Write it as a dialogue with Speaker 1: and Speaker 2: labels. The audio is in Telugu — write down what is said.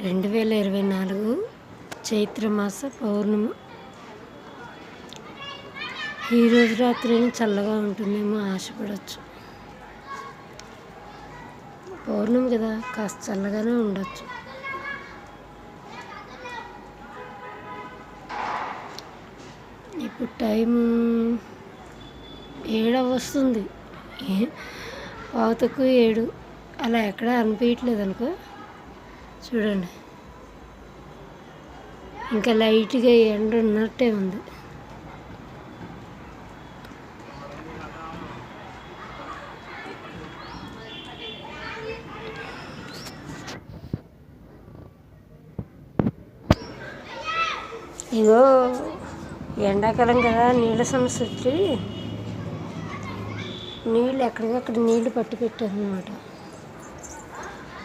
Speaker 1: 2024 చైత్రమాస పౌర్ణమి. ఈరోజు రాత్రి చల్లగా ఉంటుందేమో ఆశపడవచ్చు. పౌర్ణమి కదా, కాస్త చల్లగానే ఉండొచ్చు. ఇప్పుడు టైము 7 వస్తుంది. 7:15 అలా ఎక్కడ అనిపించట్లేదు అనుకో. చూడండి, ఇంకా లైట్గా ఎండ ఉన్నట్టే ఉంది. ఇగో ఎండాకాలం కదా, నీళ్ళ సమస్య వచ్చి నీళ్ళు ఎక్కడికక్కడ నీళ్లు పట్టి పెట్టాను అనమాట.